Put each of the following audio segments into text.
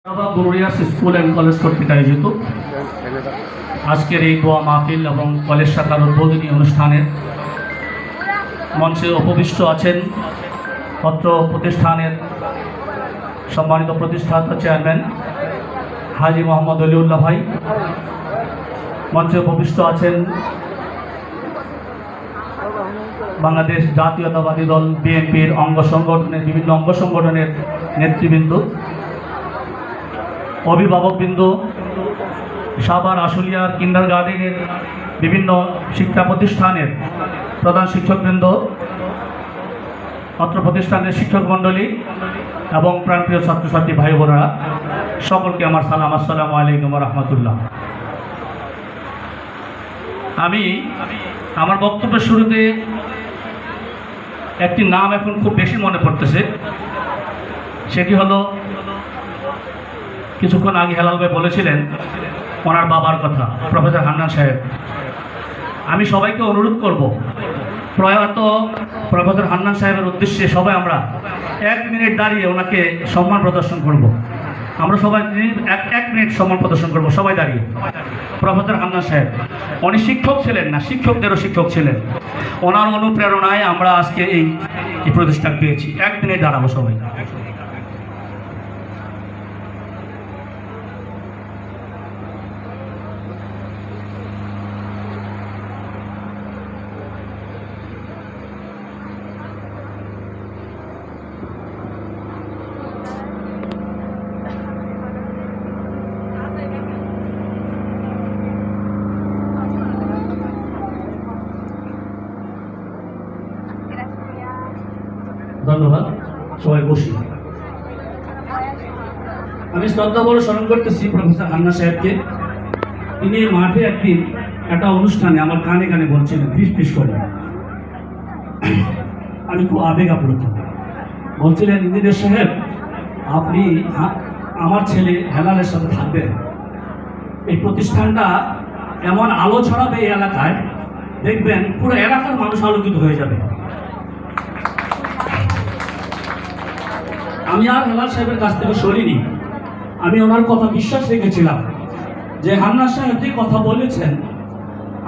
School and college কর্তৃক আয়োজিত আজকের এই দোয়া মাহফিল এবং কলেজ শাখার উদ্বোধনী অনুষ্ঠানের মঞ্চে উপবিষ্ট আছেন অত্র প্রতিষ্ঠানের সম্মানিত প্রতিষ্ঠাতা চেয়ারম্যান হাজী মোহাম্মদ অলিউল্লাহ ভাই। মঞ্চে উপবিষ্ট আছেন বাংলাদেশ জাতীয়তাবাদী দল বিএনপির বিভিন্ন অঙ্গ সংগঠনের নেতৃবৃন্দ, অভিভাবকবৃন্দ, সাভার আশুলিয়ার কিন্ডারগার্টেনের বিভিন্ন শিক্ষা প্রতিষ্ঠানের প্রধান শিক্ষকবৃন্দ, অত্র প্রতিষ্ঠানের শিক্ষক মণ্ডলী এবং প্রাণপ্রিয় ছাত্রছাত্রী ভাই বোনেরা, সকলকে আমার সালাম। আসসালামু আলাইকুম ওয়া রাহমাতুল্লাহ। আমি আমার বক্তব্যের শুরুতে একটি নাম এখন খুব বেশি মনে পড়তেছে, সেটি হলো কিছুক্ষণ আগে হেলাল ভাই বলেছিলেন ওনার বাবার কথা, প্রফেসর হান্নান সাহেব। আমি সবাইকে অনুরোধ করব, প্রয়াত প্রফেসর হান্নান সাহেবের উদ্দেশ্যে সবাই আমরা 1 মিনিট দাঁড়িয়ে ওনাকে সম্মান প্রদর্শন করব। আমরা সবাই এক মিনিট সম্মান প্রদর্শন করব, সবাই দাঁড়িয়ে। প্রফেসর হান্নান সাহেব উনি শিক্ষক ছিলেন না, শিক্ষকদেরও শিক্ষক ছিলেন। ওনার অনুপ্রেরণায় আমরা আজকে এই প্রতিষ্ঠান পেয়েছি। 1 মিনিট দাঁড়াবো সবাই। ধন্যবাদ, সবাই বসি। আমি শ্রদ্ধা বলে স্মরণ করতেছি প্রফেসর হান্নান সাহেবকে। তিনি মাঠে একদিন একটা অনুষ্ঠানে আমার কানে কানে বলছিলেন, ফিস করে। আমি খুব আবেগ আপ্লুত। বলছিলেন, ইঞ্জিনিয়ার সাহেব, আপনি আমার ছেলে হেলালের সাথে থাকবেন, এই প্রতিষ্ঠানটা এমন আলো ছড়াবে এই এলাকায়, দেখবেন পুরো এলাকার মানুষ আলোকিত হয়ে যাবে। আমি আর হেলাল সাহেবের কাছ থেকে সরিনি। আমি ওনার কথা বিশ্বাস রেখেছিলাম যে হান্নান সাহেব যে কথা বলেছেন,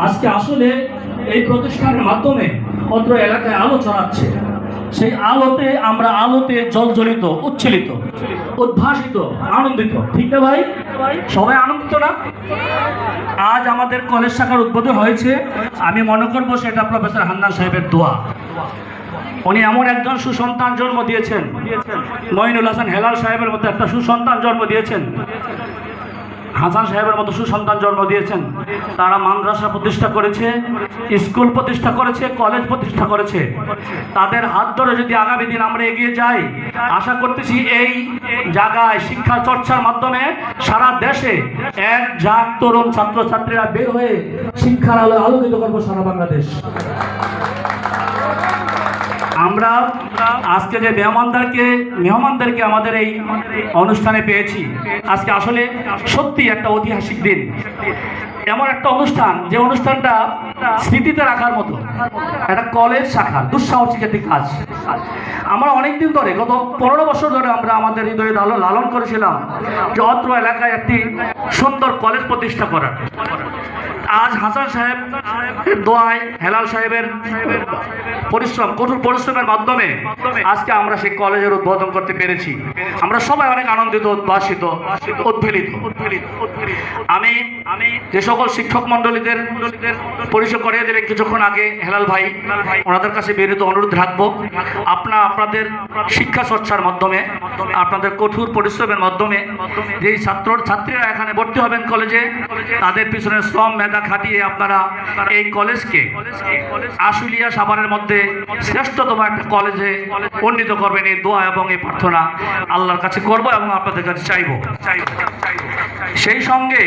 আজকে আসলে এই প্রতিষ্ঠানের মাধ্যমে অত্র এলাকায় আলো ছড়াচ্ছে। সেই আলোতে আমরা জলজলিত, উচ্ছ্বলিত, উদ্ভাসিত, আনন্দিত। ঠিক না ভাই? সবাই আনন্দিত না? আজ আমাদের কলেজ শাখার উদ্বোধন হয়েছে। আমি মনে করবো সেটা প্রফেসর হান্নান সাহেবের দোয়া। উনি এমন একজন সুসন্তান জন্ম দিয়েছেন, মঈনুল হাসান হেলাল সাহেবের মতো একটা সুসন্তান জন্ম দিয়েছেন, হাসান সাহেবের মতো সুসন্তান জন্ম দিয়েছেন। তারা মাদ্রাসা প্রতিষ্ঠা করেছে, স্কুল প্রতিষ্ঠা করেছে, কলেজ প্রতিষ্ঠা করেছে। তাদের হাত ধরে যদি আগামী দিন আমরা এগিয়ে যাই, আশা করতেছি এই জায়গায় শিক্ষা চর্চার মাধ্যমে সারা দেশে এক ঝাঁক তরুণ ছাত্রছাত্রীরা বের হয়ে শিক্ষার আলো আলোকিত করবো সারা বাংলাদেশ। আমরা আজকে যে মেহমানদেরকে আমাদের এই অনুষ্ঠানে পেয়েছি, আজকে আসলে সত্যি একটা ঐতিহাসিক দিন। এমন একটা অনুষ্ঠান, যে অনুষ্ঠানটা স্মৃতিতে রাখার মতো। একটা কলেজ শাখা দুঃসাহসিক একটি কাজ। আমরা অনেকদিন ধরে, গত 15 বছর ধরে আমরা আমাদের হৃদয়ে লালন করেছিলাম যে অত্র এলাকায় একটি সুন্দর কলেজ প্রতিষ্ঠা করার। আজ হাসান সাহেব দোয়ায়, হেলাল সাহেবের পরিশ্রম, কঠোর পরিশ্রমের মাধ্যমে আজকে আমরা সেই কলেজের উদ্বোধন করতে পেরেছি। আমরা সবাই অনেক আনন্দিত, উদ্ভাসিত, উদ্বেলিত। আমি যে সকল শিক্ষক মন্ডলীদের পরিচয় করিয়ে দিলেন কিছুক্ষণ আগে হেলাল ভাই, ওনাদের কাছে বিনীত অনুরোধ রাখবো, আপনাদের শিক্ষা চর্চার মাধ্যমে, আপনাদের কঠোর পরিশ্রমের মাধ্যমে যেই ছাত্রীরা এখানে ভর্তি হবেন কলেজে, তাদের পিছনে শ্রম মেধা খাটিয়ে আপনারা এই কলেজকে আশুলিয়া সাভারের মধ্যে শ্রেষ্ঠতম একটা কলেজে উন্নীত করবেন। এই দোয়া এবং এই প্রার্থনা আল্লাহর কাছে করব এবং আপনাদের কাছে চাইব। সেই সঙ্গে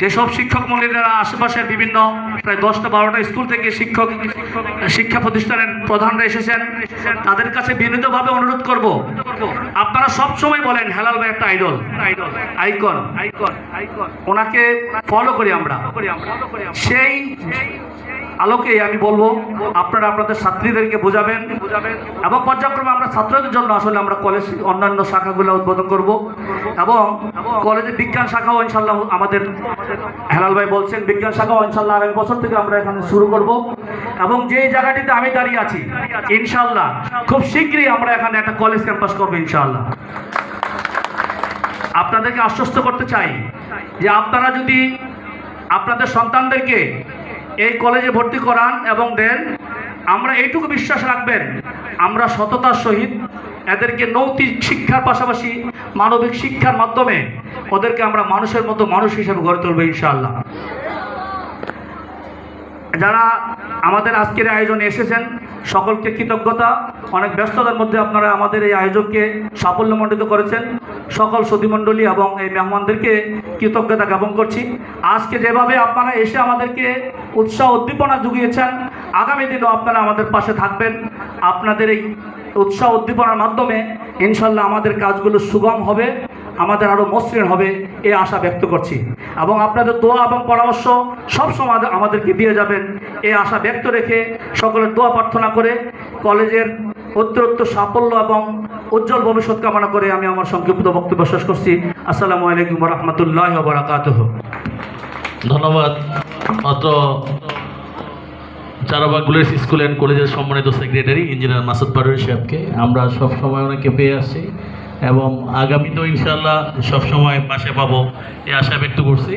যেসব শিক্ষক মন্ডলীরা আশেপাশের বিভিন্ন প্রায় 10টা-12টা স্কুল থেকে শিক্ষা প্রতিষ্ঠানের প্রধানরা এসেছেন, তাদের কাছে বিনীতভাবে অনুরোধ করব, আপনারা সবসময় বলেন হেলাল ভাই একটা আইডল, আইকন, ওনাকে ফলো করি আমরা। সেই আলোকে আমি বলবো আপনারা আপনাদের ছাত্রীদেরকে বোঝাবেন এবং পর্যায়ক্রমে আমরা ছাত্রদের জন্য আসলে আমরা কলেজ অন্যান্য শাখাগুলো উদ্বোধন করব এবং কলেজে বিজ্ঞান শাখাও ইনশাল্লাহ আমাদের হেলাল ভাই বলছেন বিজ্ঞান শাখাও ইনশাল্লাহ আগামী বছর থেকে আমরা এখানে শুরু করব এবং যে জায়গাটিতে আমি দাঁড়িয়ে আছি ইনশাল্লাহ খুব শীঘ্রই আমরা এখানে একটা কলেজ ক্যাম্পাস করবো ইনশাল্লাহ। আপনাদেরকে আশ্বস্ত করতে চাই যে আপনারা যদি আপনাদের সন্তানদেরকে এই কলেজে ভর্তি করান এবং দেন, আমরা এইটুকু বিশ্বাস রাখবেন আমরা সততার সহিত এদেরকে নৈতিক শিক্ষার পাশাপাশি মানবিক শিক্ষার মাধ্যমে ওদেরকে আমরা মানুষের মতো মানুষ হিসেবে গড়ে তুলব ইনশাআল্লাহ। যারা আমাদের আজকের আয়োজনে এসেছেন সকলকে কৃতজ্ঞতা। অনেক ব্যস্ততার মধ্যে আপনারা আমাদের এই আয়োজনকে সাফল্যমণ্ডিত করেছেন। সকল সুধীমণ্ডলী এবং এই মেহমানদেরকে কৃতজ্ঞতা জ্ঞাপন করছি। আজকে যেভাবে আপনারা এসে আমাদেরকে উৎসাহ উদ্দীপনা জুগিয়েছেন, আগামী দিনও আপনারা আমাদের পাশে থাকবেন। আপনাদের এই উৎসাহ উদ্দীপনার মাধ্যমে ইনশাল্লাহ আমাদের কাজগুলো সুগম হবে, আমাদের আরও মসৃণ হবে এই আশা ব্যক্ত করছি এবং আপনাদের দোয়া এবং পরামর্শ সবসময় আমাদেরকে দিয়ে যাবেন এই আশা ব্যক্ত রেখে সকলের দোয়া প্রার্থনা করে কলেজের উত্তরোত্তর সাফল্য এবং উজ্জ্বল ভবিষ্যৎ কামনা করে আমি আমার সংক্ষিপ্ত বক্তব্য শেষ করছি। আসসালামু আলাইকুম ওয়া রাহমাতুল্লাহি ওয়া বারাকাতুহু। ধন্যবাদ মাত্র চারাবাগ গুলেস স্কুল অ্যান্ড কলেজের সম্মানিত সেক্রেটারি ইঞ্জিনিয়ার মাসুদ পাটোয়ারি সাহেবকে। আমরা সব সময় ওনাকে পেয়ে আসছি এবং আগামীতেও ইনশাআল্লাহ সবসময় পাশে পাবো এই আশা ব্যক্ত করছি।